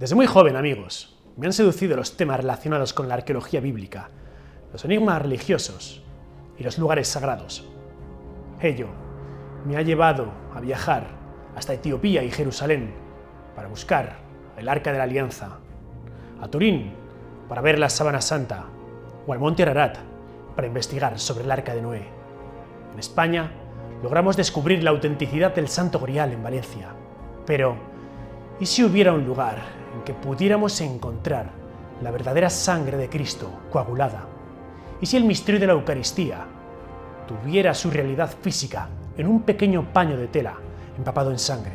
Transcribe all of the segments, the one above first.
Desde muy joven, amigos, me han seducido los temas relacionados con la arqueología bíblica, los enigmas religiosos y los lugares sagrados. Ello me ha llevado a viajar hasta Etiopía y Jerusalén para buscar el Arca de la Alianza, a Turín para ver la Sábana Santa o al Monte Ararat para investigar sobre el Arca de Noé. En España logramos descubrir la autenticidad del Santo Grial en Valencia, pero ¿y si hubiera un lugar en que pudiéramos encontrar la verdadera sangre de Cristo coagulada? ¿Y si el misterio de la Eucaristía tuviera su realidad física en un pequeño paño de tela empapado en sangre?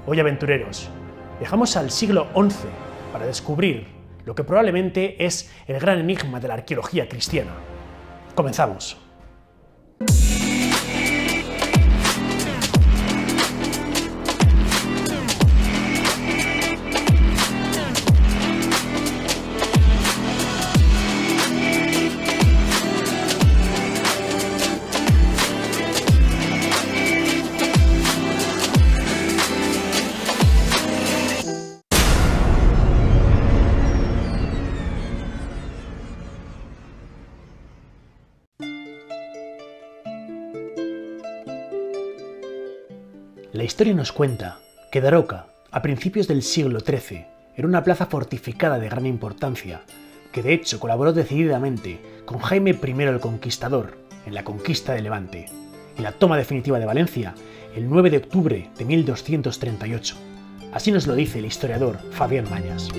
Hoy, aventureros, viajamos al siglo XI para descubrir lo que probablemente es el gran enigma de la arqueología cristiana. Comenzamos. La historia nos cuenta que Daroca, a principios del siglo XIII, era una plaza fortificada de gran importancia, que de hecho colaboró decididamente con Jaime I el Conquistador en la conquista de Levante y la toma definitiva de Valencia el 9 de octubre de 1238. Así nos lo dice el historiador Fabián Mañas.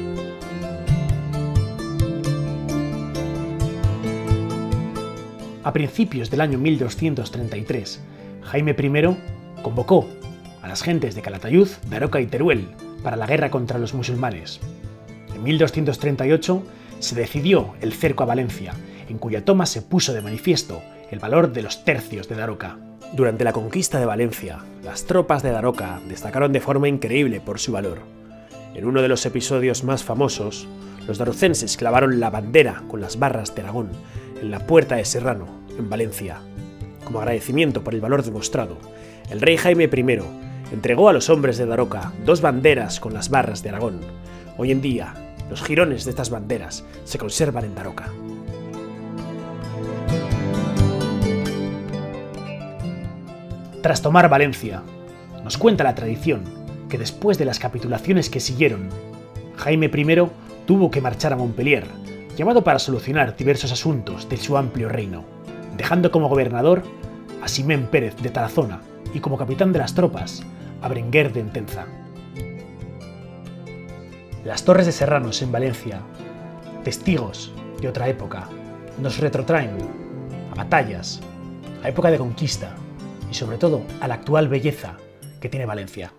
A principios del año 1233, Jaime I convocó a las gentes de Calatayud, Daroca y Teruel para la guerra contra los musulmanes. En 1238 se decidió el cerco a Valencia, en cuya toma se puso de manifiesto el valor de los tercios de Daroca. Durante la conquista de Valencia, las tropas de Daroca destacaron de forma increíble por su valor. En uno de los episodios más famosos, los darocenses clavaron la bandera con las barras de Aragón en la Puerta de Serrano, en Valencia. Como agradecimiento por el valor demostrado, el rey Jaime I entregó a los hombres de Daroca 2 banderas con las barras de Aragón. Hoy en día, los jirones de estas banderas se conservan en Daroca. Tras tomar Valencia, nos cuenta la tradición que después de las capitulaciones que siguieron, Jaime I tuvo que marchar a Montpellier, llamado para solucionar diversos asuntos de su amplio reino, dejando como gobernador a Simén Pérez de Tarazona y como capitán de las tropas a Berenguer de Entenza. Las torres de Serranos en Valencia, testigos de otra época, nos retrotraen a batallas, a época de conquista y sobre todo a la actual belleza que tiene Valencia.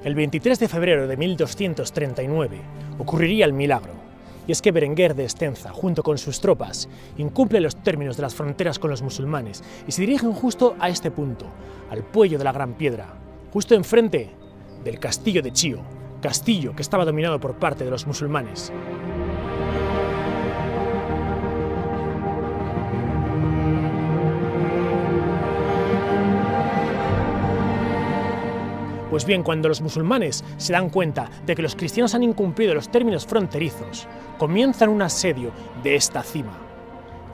El 23 de febrero de 1239 ocurriría el milagro, y es que Berenguer de Estenza, junto con sus tropas, incumple los términos de las fronteras con los musulmanes y se dirigen justo a este punto, al Puello de la Gran Piedra, justo enfrente del castillo de Chío, castillo que estaba dominado por parte de los musulmanes. Pues bien, cuando los musulmanes se dan cuenta de que los cristianos han incumplido los términos fronterizos, comienzan un asedio de esta cima.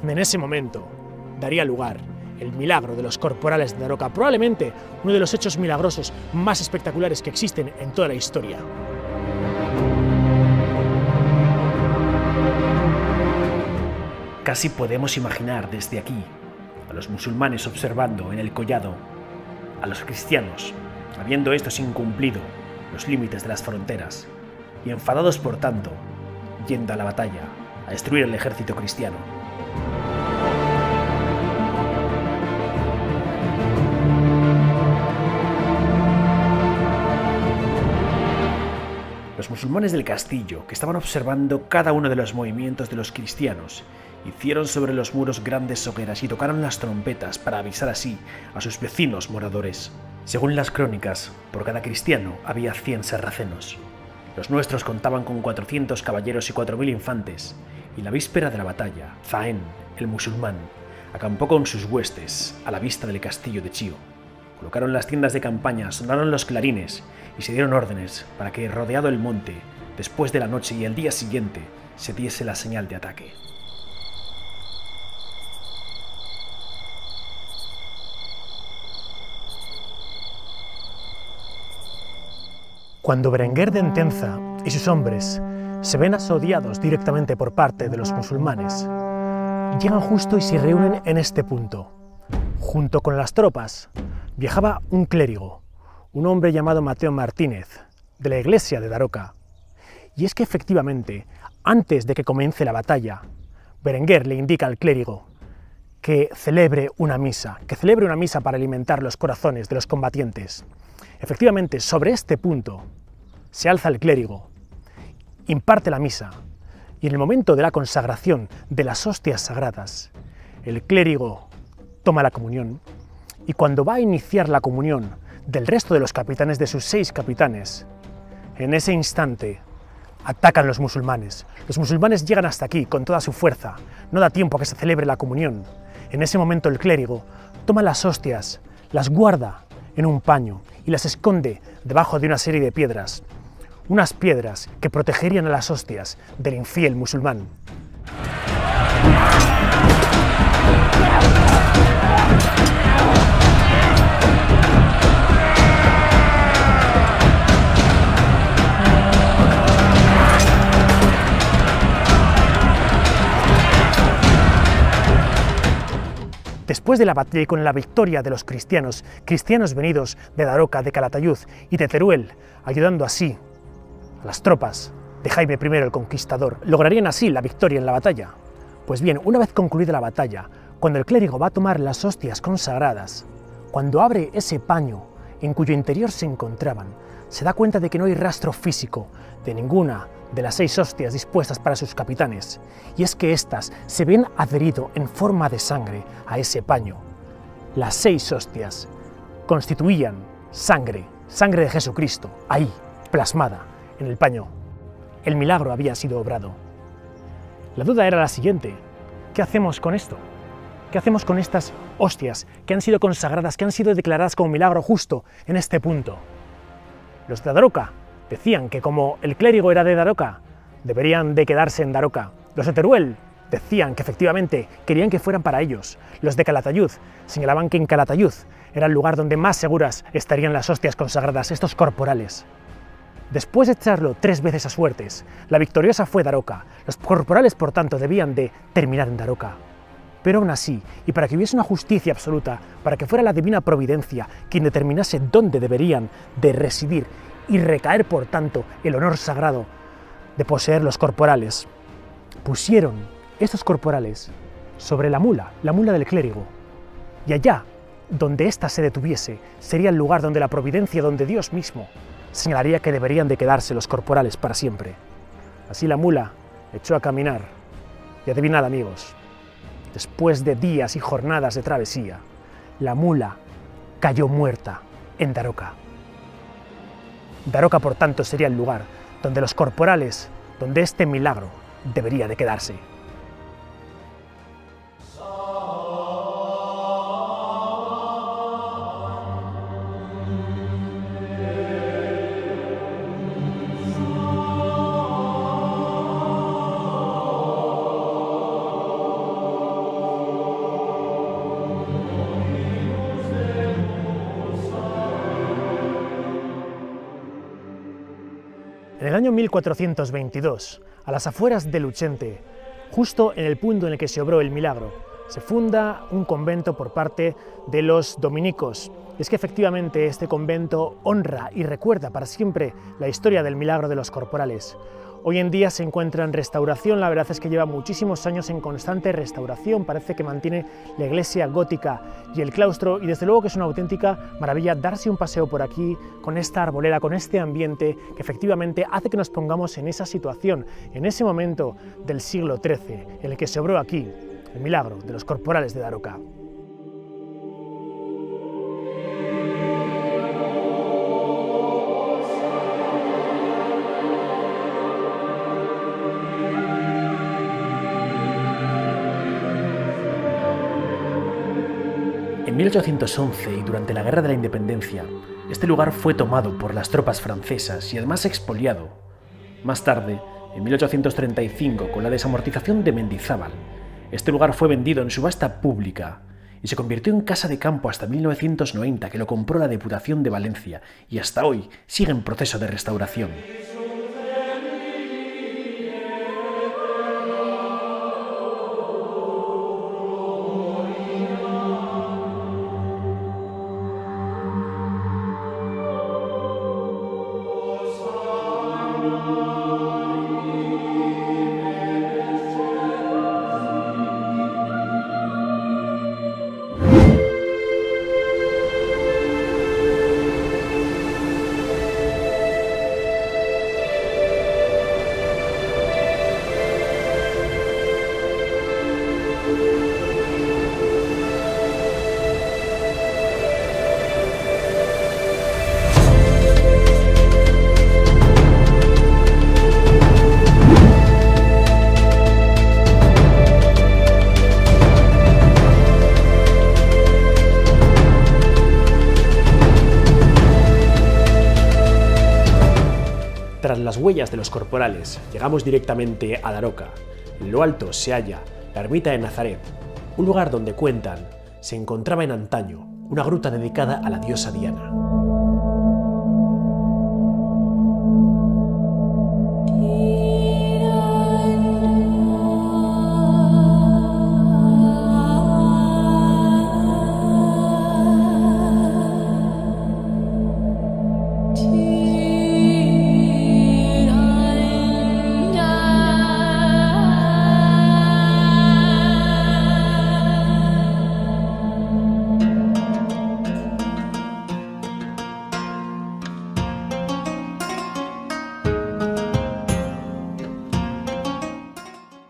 En ese momento daría lugar el milagro de los corporales de Daroca, probablemente uno de los hechos milagrosos más espectaculares que existen en toda la historia. Casi podemos imaginar desde aquí a los musulmanes observando en el collado a los cristianos, habiendo estos incumplido los límites de las fronteras, y enfadados por tanto, yendo a la batalla a destruir el ejército cristiano. musulmanes del castillo, que estaban observando cada uno de los movimientos de los cristianos, hicieron sobre los muros grandes hogueras y tocaron las trompetas para avisar así a sus vecinos moradores. Según las crónicas, por cada cristiano había 100 sarracenos. Los nuestros contaban con 400 caballeros y 4000 infantes, y la víspera de la batalla, Zaén, el musulmán, acampó con sus huestes a la vista del castillo de Chío. Colocaron las tiendas de campaña, sonaron los clarines y se dieron órdenes para que, rodeado el monte, después de la noche y el día siguiente, se diese la señal de ataque. Cuando Berenguer de Entenza y sus hombres se ven asediados directamente por parte de los musulmanes, llegan justo y se reúnen en este punto. Junto con las tropas viajaba un clérigo, un hombre llamado Mateo Martínez, de la iglesia de Daroca. Y es que efectivamente, antes de que comience la batalla, Berenguer le indica al clérigo que celebre una misa para alimentar los corazones de los combatientes. Efectivamente, sobre este punto se alza el clérigo, imparte la misa, y en el momento de la consagración de las hostias sagradas, el clérigo toma la comunión, y cuando va a iniciar la comunión del resto de los capitanes, de sus 6 capitanes, en ese instante atacan los musulmanes. Los musulmanes llegan hasta aquí con toda su fuerza, no da tiempo a que se celebre la comunión. En ese momento el clérigo toma las hostias, las guarda en un paño y las esconde debajo de una serie de piedras, unas piedras que protegerían a las hostias del infiel musulmán. Después de la batalla y con la victoria de los cristianos venidos de Daroca, de Calatayud y de Teruel, ayudando así a las tropas de Jaime I el Conquistador, lograrían así la victoria en la batalla. Pues bien, una vez concluida la batalla, cuando el clérigo va a tomar las hostias consagradas, cuando abre ese paño en cuyo interior se encontraban, se da cuenta de que no hay rastro físico de ninguna de las 6 hostias dispuestas para sus capitanes, y es que éstas se ven adherido en forma de sangre a ese paño. Las 6 hostias constituían sangre de Jesucristo, ahí, plasmada en el paño. El milagro había sido obrado. La duda era la siguiente: ¿qué hacemos con esto? ¿Qué hacemos con estas hostias que han sido consagradas, que han sido declaradas como milagro justo en este punto? Los de Daroca decían que como el clérigo era de Daroca, deberían de quedarse en Daroca. Los de Teruel decían que efectivamente querían que fueran para ellos. Los de Calatayud señalaban que en Calatayud era el lugar donde más seguras estarían las hostias consagradas, estos corporales. Después de echarlo 3 veces a suertes, la victoriosa fue Daroca. Los corporales, por tanto, debían de terminar en Daroca. Pero aún así, y para que hubiese una justicia absoluta, para que fuera la divina providencia quien determinase dónde deberían de residir y recaer, por tanto, el honor sagrado de poseer los corporales, pusieron estos corporales sobre la mula del clérigo, y allá, donde ésta se detuviese, sería el lugar donde la providencia, donde Dios mismo señalaría que deberían de quedarse los corporales para siempre. Así la mula echó a caminar, y adivinad, amigos, después de días y jornadas de travesía, la mula cayó muerta en Daroca. Daroca, por tanto, sería el lugar donde los corporales, donde este milagro debería de quedarse. En el año 1422, a las afueras de Luchente, justo en el punto en el que se obró el milagro, se funda un convento por parte de los dominicos. Y es que efectivamente este convento honra y recuerda para siempre la historia del milagro de los corporales. Hoy en día se encuentra en restauración, la verdad es que lleva muchísimos años en constante restauración, parece que mantiene la iglesia gótica y el claustro, y desde luego que es una auténtica maravilla darse un paseo por aquí, con esta arboleda, con este ambiente que efectivamente hace que nos pongamos en esa situación, en ese momento del siglo XIII, en el que se obró aquí el milagro de los corporales de Daroca. En 1811 y durante la Guerra de la Independencia, este lugar fue tomado por las tropas francesas y además expoliado. Más tarde, en 1835, con la desamortización de Mendizábal, este lugar fue vendido en subasta pública y se convirtió en casa de campo hasta 1990, que lo compró la Diputación de Valencia, y hasta hoy sigue en proceso de restauración. Tras las huellas de los corporales, llegamos directamente a Daroca. En lo alto se halla la ermita de Nazaret, un lugar donde cuentan se encontraba en antaño una gruta dedicada a la diosa Diana.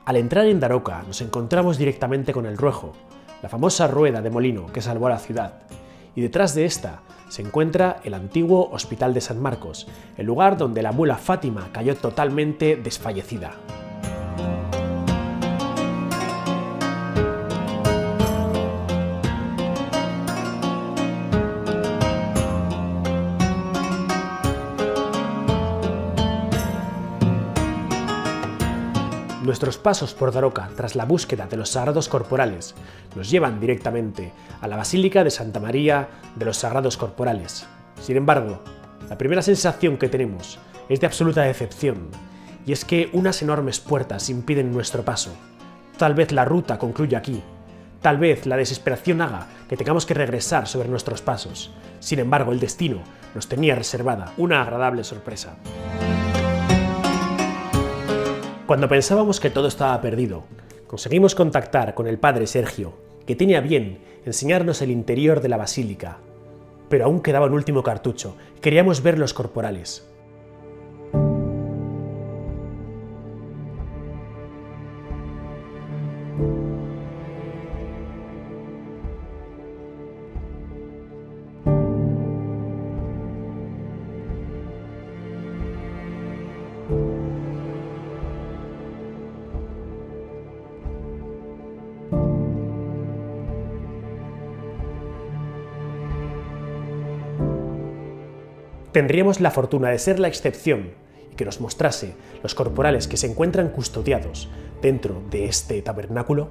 Al entrar en Daroca nos encontramos directamente con el Ruejo, la famosa rueda de molino que salvó a la ciudad, y detrás de esta se encuentra el antiguo Hospital de San Marcos, el lugar donde la mula Fátima cayó totalmente desfallecida. Nuestros pasos por Daroca, tras la búsqueda de los sagrados corporales, nos llevan directamente a la Basílica de Santa María de los Sagrados Corporales. Sin embargo, la primera sensación que tenemos es de absoluta decepción, y es que unas enormes puertas impiden nuestro paso. Tal vez la ruta concluya aquí, tal vez la desesperación haga que tengamos que regresar sobre nuestros pasos. Sin embargo, el destino nos tenía reservada una agradable sorpresa. Cuando pensábamos que todo estaba perdido, conseguimos contactar con el padre Sergio, que tenía bien enseñarnos el interior de la basílica, pero aún quedaba un último cartucho. Queríamos ver los corporales. Tendríamos la fortuna de ser la excepción y que nos mostrase los corporales que se encuentran custodiados dentro de este tabernáculo.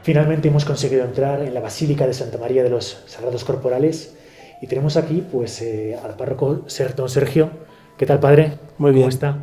Finalmente hemos conseguido entrar en la Basílica de Santa María de los Sagrados Corporales y tenemos aquí pues al párroco don Sergio. ¿Qué tal, padre? Muy bien. ¿Cómo está?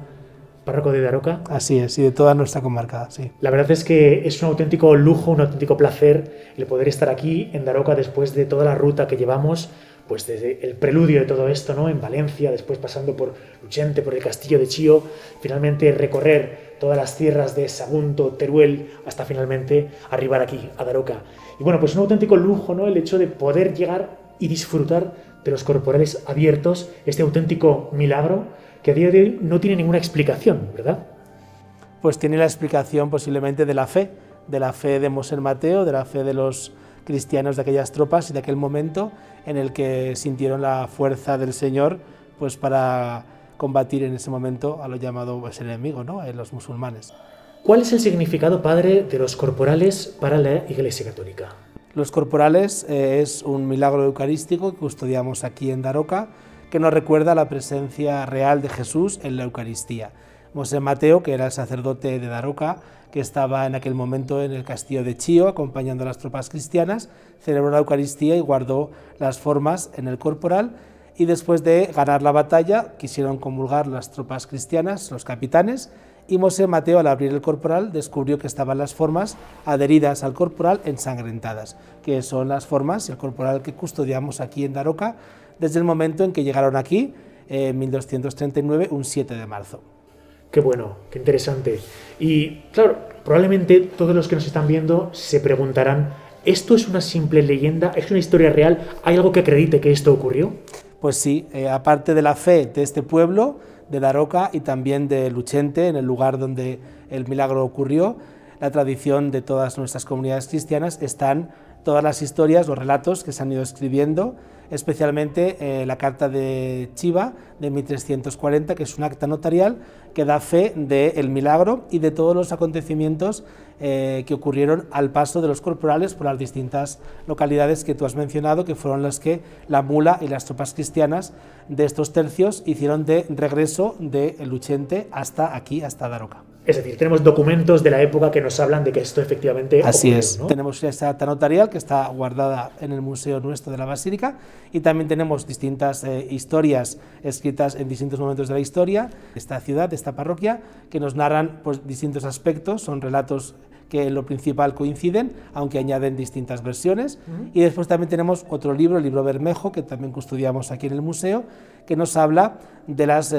Párroco de Daroca. Así es, y de toda nuestra comarca, sí. La verdad es que es un auténtico lujo, un auténtico placer el poder estar aquí en Daroca después de toda la ruta que llevamos, pues desde el preludio de todo esto, ¿no? En Valencia, después pasando por Luchente, por el castillo de Chío, finalmente recorrer todas las tierras de Sagunto, Teruel, hasta finalmente arribar aquí, a Daroca. Y bueno, pues un auténtico lujo, ¿no? El hecho de poder llegar y disfrutar de los corporales abiertos, este auténtico milagro que a día de hoy no tiene ninguna explicación, ¿verdad? Pues tiene la explicación posiblemente de la fe de Mosén Mateo, de la fe de los cristianos de aquellas tropas y de aquel momento en el que sintieron la fuerza del Señor pues para combatir en ese momento a lo llamado pues, el enemigo, ¿no? Los musulmanes. ¿Cuál es el significado, padre, de los corporales para la Iglesia Católica? Los corporales es un milagro eucarístico que custodiamos aquí en Daroca, que nos recuerda la presencia real de Jesús en la Eucaristía. Mosén Mateo, que era el sacerdote de Daroca, que estaba en aquel momento en el castillo de Chío acompañando a las tropas cristianas, celebró la Eucaristía y guardó las formas en el corporal, y después de ganar la batalla quisieron comulgar las tropas cristianas, los capitanes, y Mosén Mateo, al abrir el corporal, descubrió que estaban las formas adheridas al corporal ensangrentadas, que son las formas y el corporal que custodiamos aquí en Daroca desde el momento en que llegaron aquí, en 1239, un 7 de marzo. Qué bueno, qué interesante. Y claro, probablemente todos los que nos están viendo se preguntarán, ¿esto es una simple leyenda? ¿Es una historia real? ¿Hay algo que acredite que esto ocurrió? Pues sí, aparte de la fe de este pueblo, de Daroca y también de Luchente, en el lugar donde el milagro ocurrió, la tradición de todas nuestras comunidades cristianas están todas las historias, los relatos que se han ido escribiendo, especialmente la carta de Chiva de 1340, que es un acta notarial que da fe del milagro y de todos los acontecimientos que ocurrieron al paso de los corporales por las distintas localidades que tú has mencionado, que fueron las que la mula y las tropas cristianas de estos tercios hicieron de regreso de Luchente hasta aquí, hasta Daroca. Es decir, tenemos documentos de la época que nos hablan de que esto efectivamente Así ocurrió, es, ¿no? Tenemos esta acta notarial que está guardada en el museo nuestro de la Basílica y también tenemos distintas historias escritas en distintos momentos de la historia de esta ciudad, de esta parroquia, que nos narran pues, distintos aspectos, son relatos que en lo principal coinciden, aunque añaden distintas versiones. Y después también tenemos otro libro, el libro Bermejo, que también custodiamos aquí en el museo, que nos habla de las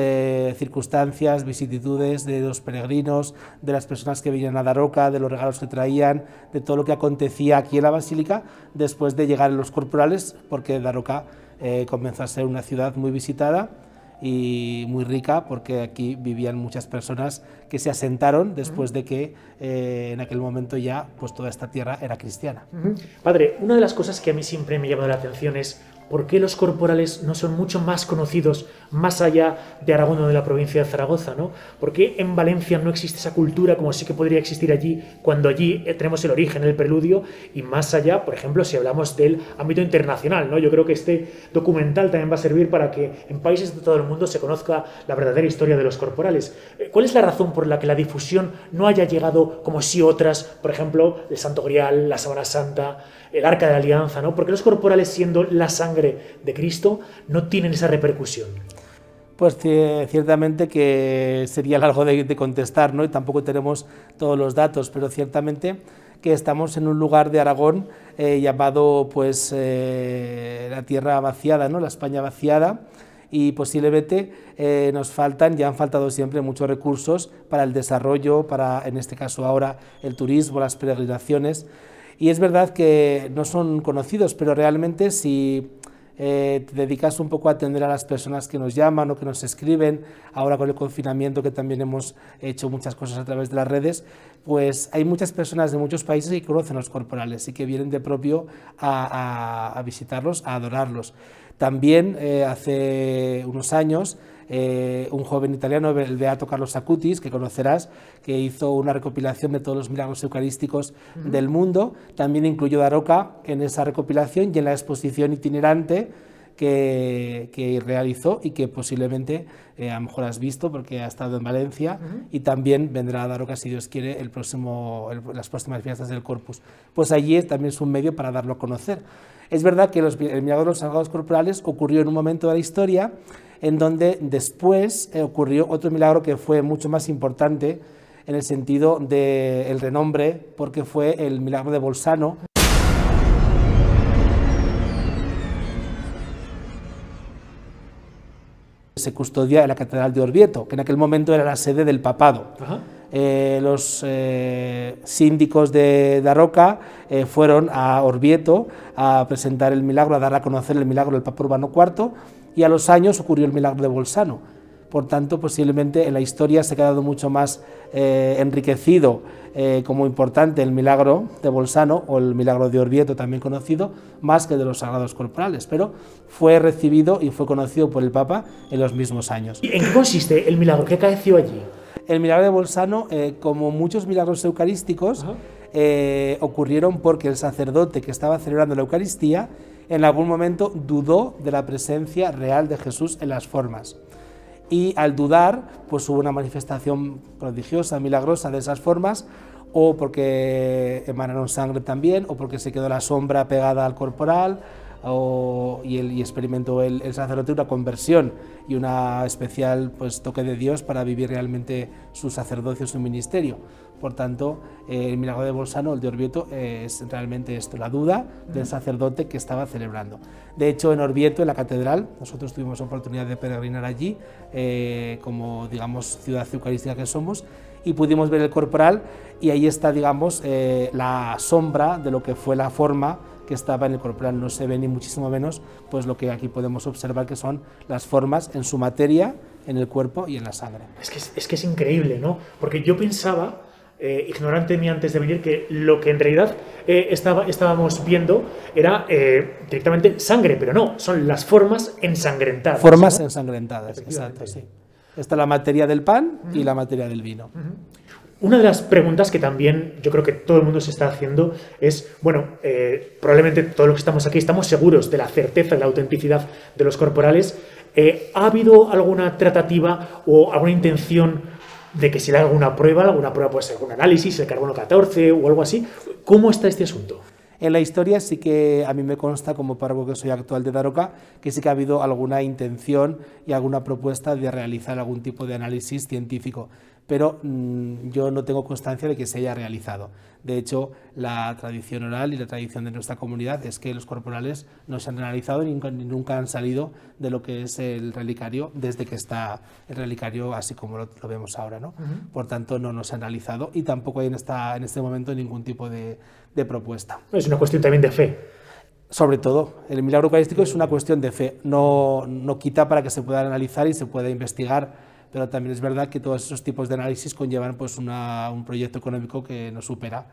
circunstancias, vicisitudes de los peregrinos, de las personas que venían a Daroca, de los regalos que traían, de todo lo que acontecía aquí en la Basílica después de llegar a los corporales, porque Daroca comenzó a ser una ciudad muy visitada y muy rica, porque aquí vivían muchas personas que se asentaron después de que en aquel momento ya pues toda esta tierra era cristiana. Padre, una de las cosas que a mí siempre me ha llamado la atención es ¿por qué los corporales no son mucho más conocidos más allá de Aragón o de la provincia de Zaragoza, ¿no? ¿Por qué en Valencia no existe esa cultura como sí que podría existir allí, cuando allí tenemos el origen, el preludio, y más allá, por ejemplo, si hablamos del ámbito internacional, ¿no? Yo creo que este documental también va a servir para que en países de todo el mundo se conozca la verdadera historia de los corporales. ¿Cuál es la razón por la que la difusión no haya llegado como sí otras, por ejemplo, el Santo Grial, la Sábana Santa, el Arca de la Alianza, ¿no? Porque los corporales, siendo la sangre de Cristo, no tienen esa repercusión. Pues ciertamente que sería largo de contestar, ¿no? Y tampoco tenemos todos los datos, pero ciertamente que estamos en un lugar de Aragón llamado pues la tierra vaciada, ¿no? La España vaciada, y posiblemente nos faltan, ya han faltado siempre muchos recursos para el desarrollo, para en este caso ahora el turismo, las peregrinaciones. Y es verdad que no son conocidos, pero realmente si te dedicas un poco a atender a las personas que nos llaman o que nos escriben, ahora con el confinamiento que también hemos hecho muchas cosas a través de las redes, pues hay muchas personas de muchos países que conocen los corporales y que vienen de propio a visitarlos, a adorarlos. También hace unos años un joven italiano, el beato Carlos Acutis, que conocerás, que hizo una recopilación de todos los milagros eucarísticos del mundo, también incluyó Daroca en esa recopilación y en la exposición itinerante que realizó y que posiblemente a lo mejor has visto porque ha estado en Valencia y también vendrá a Daroca, si Dios quiere, las próximas fiestas del Corpus. Pues allí también es un medio para darlo a conocer. Es verdad que el milagro de los sagrados corporales ocurrió en un momento de la historia en donde después ocurrió otro milagro que fue mucho más importante en el sentido del renombre, porque fue el milagro de Bolzano. Se custodia en la Catedral de Orvieto, que en aquel momento era la sede del papado. Los síndicos de Daroca fueron a Orvieto a presentar el milagro, a dar a conocer el milagro del Papa Urbano IV, y a los años ocurrió el milagro de Bolzano. Por tanto, posiblemente en la historia se ha quedado mucho más enriquecido como importante el milagro de Bolzano o el milagro de Orvieto, también conocido, más que de los sagrados corporales, pero fue recibido y fue conocido por el Papa en los mismos años. ¿Y en qué consiste el milagro? ¿Qué acaeció allí? El milagro de Bolzano, como muchos milagros eucarísticos, ocurrieron porque el sacerdote que estaba celebrando la Eucaristía en algún momento dudó de la presencia real de Jesús en las formas. Y al dudar, pues hubo una manifestación prodigiosa, milagrosa de esas formas, o porque emanaron sangre también, o porque se quedó la sombra pegada al corporal, y experimentó el sacerdote una conversión y una especial pues, toque de Dios para vivir realmente su sacerdocio, su ministerio. Por tanto, el milagro de Bolzano, el de Orvieto, es realmente esto, la duda del sacerdote que estaba celebrando. De hecho, en Orvieto, en la catedral, nosotros tuvimos oportunidad de peregrinar allí, como digamos ciudad eucarística que somos, y pudimos ver el corporal, y ahí está, digamos, la sombra de lo que fue la forma que estaba en el corporal. No se ve ni muchísimo menos pues lo que aquí podemos observar, que son las formas en su materia, en el cuerpo y en la sangre. Es que es increíble, ¿no? Porque yo pensaba, ignorante de mí antes de venir, que lo que en realidad estábamos viendo era directamente sangre, pero no, son las formas ensangrentadas. Formas ensangrentadas, exacto, sí. Está la materia del pan y la materia del vino. Una de las preguntas que también yo creo que todo el mundo se está haciendo es, bueno, probablemente todos los que estamos aquí estamos seguros de la certeza, de la autenticidad de los corporales. ¿Ha habido alguna tratativa o alguna intención de que se le haga alguna prueba puede ser algún análisis, el carbono 14 o algo así? ¿Cómo está este asunto? En la historia sí que a mí me consta, como párroco que soy actual de Daroca, que sí que ha habido alguna intención y alguna propuesta de realizar algún tipo de análisis científico, pero yo no tengo constancia de que se haya realizado. De hecho, la tradición oral y la tradición de nuestra comunidad es que los corporales no se han realizado ni nunca han salido de lo que es el relicario desde que está el relicario así como lo vemos ahora, ¿no? Por tanto, no se han realizado y tampoco hay en este momento ningún tipo de propuesta. Es una cuestión también de fe. Sobre todo, el milagro eucarístico es una cuestión de fe, no quita para que se pueda analizar y se pueda investigar, pero también es verdad que todos esos tipos de análisis conllevan pues, un proyecto económico que nos supera.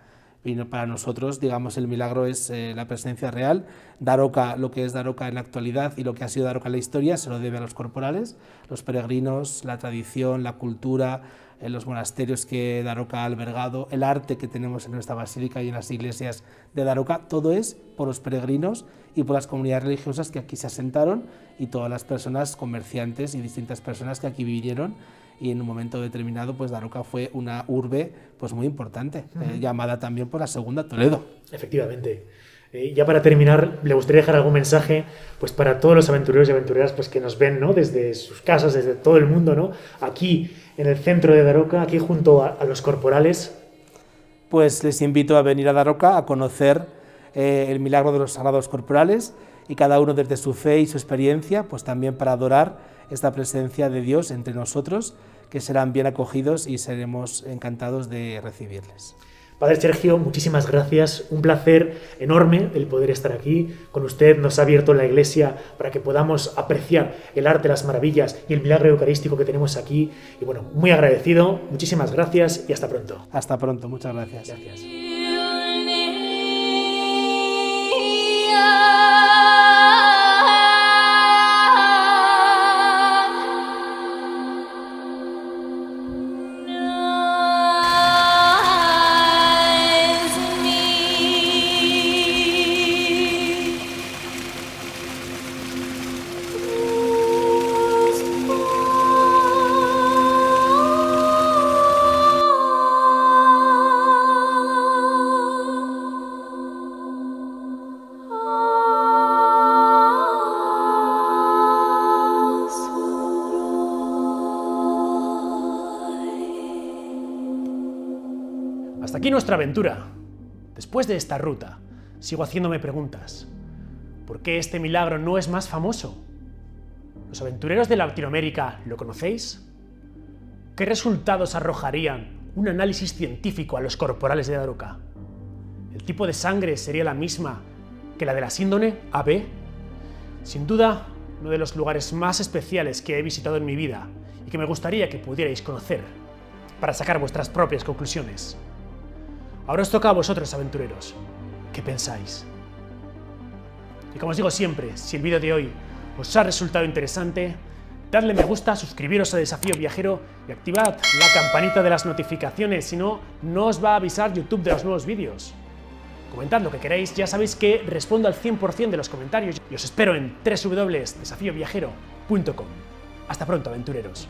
Y para nosotros, digamos, el milagro es la presencia real. Daroca, lo que es Daroca en la actualidad y lo que ha sido Daroca en la historia, se lo debe a los corporales, los peregrinos, la tradición, la cultura, los monasterios que Daroca ha albergado, el arte que tenemos en nuestra basílica y en las iglesias de Daroca, todo es por los peregrinos y por las comunidades religiosas que aquí se asentaron y todas las personas comerciantes y distintas personas que aquí vivieron, y en un momento determinado pues Daroca fue una urbe pues muy importante, llamada también por la segunda Toledo. Efectivamente. Ya para terminar, le gustaría dejar algún mensaje pues para todos los aventureros y aventureras pues que nos ven, ¿no? Desde sus casas, desde todo el mundo, ¿no? Aquí en el centro de Daroca, aquí junto a los corporales. Pues les invito a venir a Daroca a conocer el milagro de los sagrados corporales, y cada uno desde su fe y su experiencia pues también para adorar esta presencia de Dios entre nosotros, que serán bien acogidos y seremos encantados de recibirles. Padre Sergio, muchísimas gracias, un placer enorme el poder estar aquí con usted. Nos ha abierto la iglesia para que podamos apreciar el arte, las maravillas y el milagro eucarístico que tenemos aquí. Y bueno, muy agradecido, muchísimas gracias y hasta pronto. Hasta pronto, muchas gracias. Gracias. Hasta aquí nuestra aventura. Después de esta ruta, sigo haciéndome preguntas. ¿Por qué este milagro no es más famoso? ¿Los aventureros de Latinoamérica lo conocéis? ¿Qué resultados arrojarían un análisis científico a los corporales de Daruka? ¿El tipo de sangre sería la misma que la de la síndrome AB? Sin duda, uno de los lugares más especiales que he visitado en mi vida y que me gustaría que pudierais conocer para sacar vuestras propias conclusiones. Ahora os toca a vosotros, aventureros. ¿Qué pensáis? Y como os digo siempre, si el vídeo de hoy os ha resultado interesante, dadle me gusta, suscribiros a Desafío Viajero y activad la campanita de las notificaciones, si no, no os va a avisar YouTube de los nuevos vídeos. Comentad lo que queráis, ya sabéis que respondo al 100% de los comentarios y os espero en www.desafioviajero.com. Hasta pronto, aventureros.